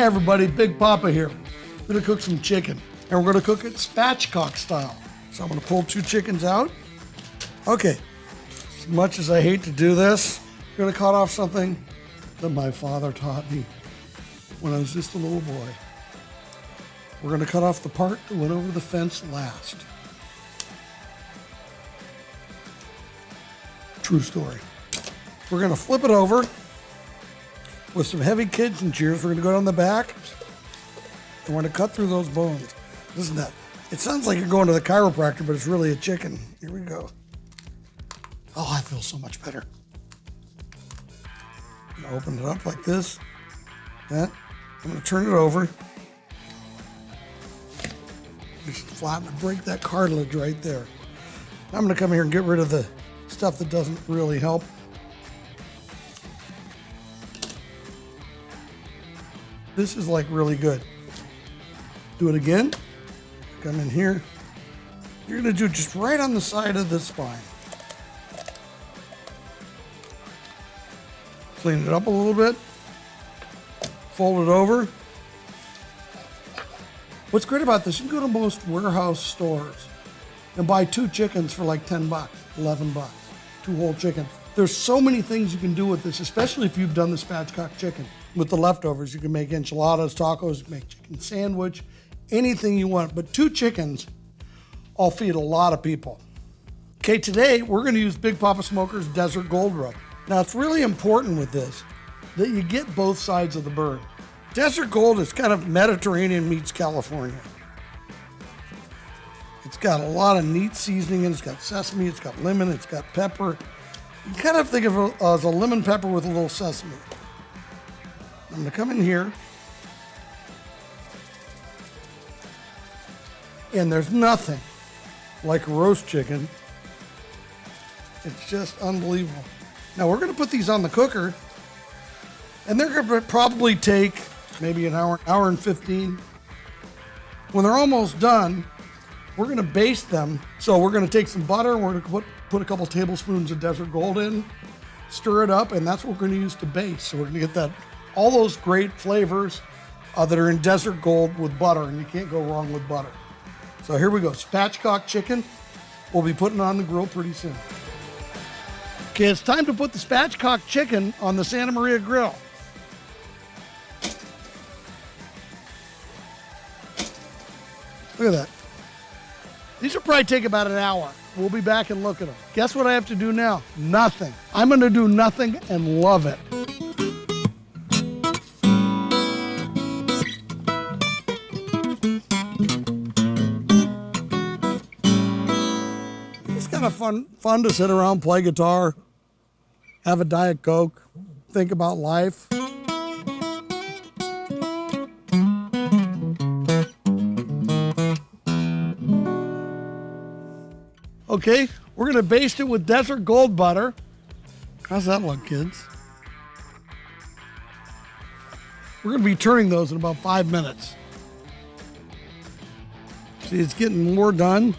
everybody, Big Papa here. We're gonna cook some chicken, and we're gonna cook it spatchcock style. So I'm gonna pull 2 chickens out. Okay, as much as I hate to do this, I'm gonna cut off something that my father taught me when I was just a little boy. We're gonna cut off the part that went over the fence last. True story. We're gonna flip it over with some heavy kitchen shears. We're gonna go down the back and we're gonna cut through those bones. Listen to that. It sounds like you're going to the chiropractor, but it's really a chicken. Here we go. Oh, I feel so much better. I'm gonna open it up like this. That. I'm gonna turn it over. Just flatten and break that cartilage right there. I'm gonna come here and get rid of the stuff that doesn't really help. This is like really good. Do it again. Come in here. You're gonna do just right on the side of the spine. Clean it up a little bit. Fold it over. What's great about this, you can go to most warehouse stores and buy 2 chickens for like 10 bucks, 11 bucks, 2 whole chickens. There's so many things you can do with this, especially if you've done the spatchcock chicken. With the leftovers, you can make enchiladas, tacos, you can make chicken sandwich, anything you want. But 2 chickens, I'll feed a lot of people. Okay, today we're gonna use Big Papa Smoker's Desert Gold Rub. Now it's really important with this that you get both sides of the bird. Desert Gold is kind of Mediterranean meets California. It's got a lot of neat seasoning in it. It's got sesame, it's got lemon, it's got pepper. You kind of think of it as a lemon pepper with a little sesame. I'm gonna come in here. And there's nothing like a roast chicken. It's just unbelievable. Now we're gonna put these on the cooker, and they're gonna probably take maybe an hour, hour and 15. When they're almost done, we're gonna baste them. So we're gonna take some butter, and we're gonna put a couple tablespoons of Desert Gold in, stir it up, and that's what we're gonna use to baste. So we're gonna get all those great flavors that are in Desert Gold with butter, and you can't go wrong with butter. So here we go, spatchcock chicken. We'll be putting it on the grill pretty soon. Okay, it's time to put the spatchcock chicken on the Santa Maria grill. Look at that. These will probably take about an hour. We'll be back and look at them. Guess what I have to do now? Nothing. I'm gonna do nothing and love it. It's kind of fun to sit around, play guitar, have a Diet Coke, think about life. Okay, we're gonna baste it with Desert Gold butter. How's that look, kids? We're gonna be turning those in about 5 minutes. See, it's getting more done,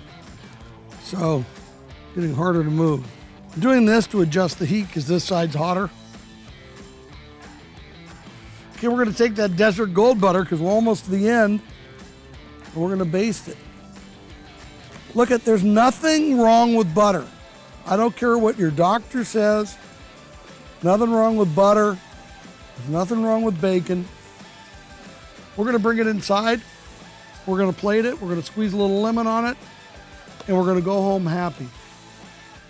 so getting harder to move. I'm doing this to adjust the heat because this side's hotter. Okay, we're gonna take that Desert Gold butter because we're almost to the end, and we're gonna baste it. Look there's nothing wrong with butter. I don't care what your doctor says. Nothing wrong with butter. There's nothing wrong with bacon. We're gonna bring it inside. We're gonna plate it. We're gonna squeeze a little lemon on it. And we're gonna go home happy.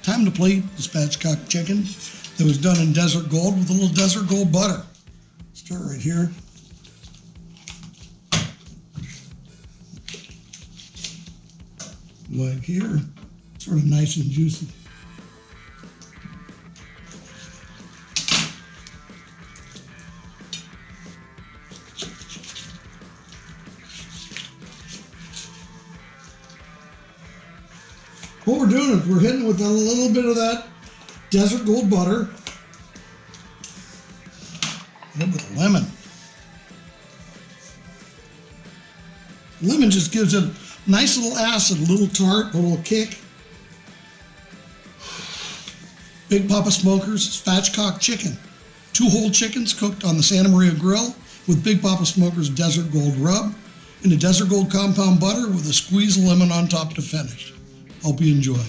Time to plate the spatchcock chicken that was done in Desert Gold with a little Desert Gold butter. Start right here. Like here, sort of nice and juicy. What we're doing is we're hitting it with a little bit of that Desert Gold butter. Hit it with lemon. Lemon just gives it a nice little acid, a little tart, a little kick. Big Papa Smoker's spatchcock chicken. 2 whole chickens cooked on the Santa Maria grill with Big Papa Smoker's Desert Gold Rub and a Desert Gold Compound Butter with a squeeze of lemon on top to finish. Hope you enjoy.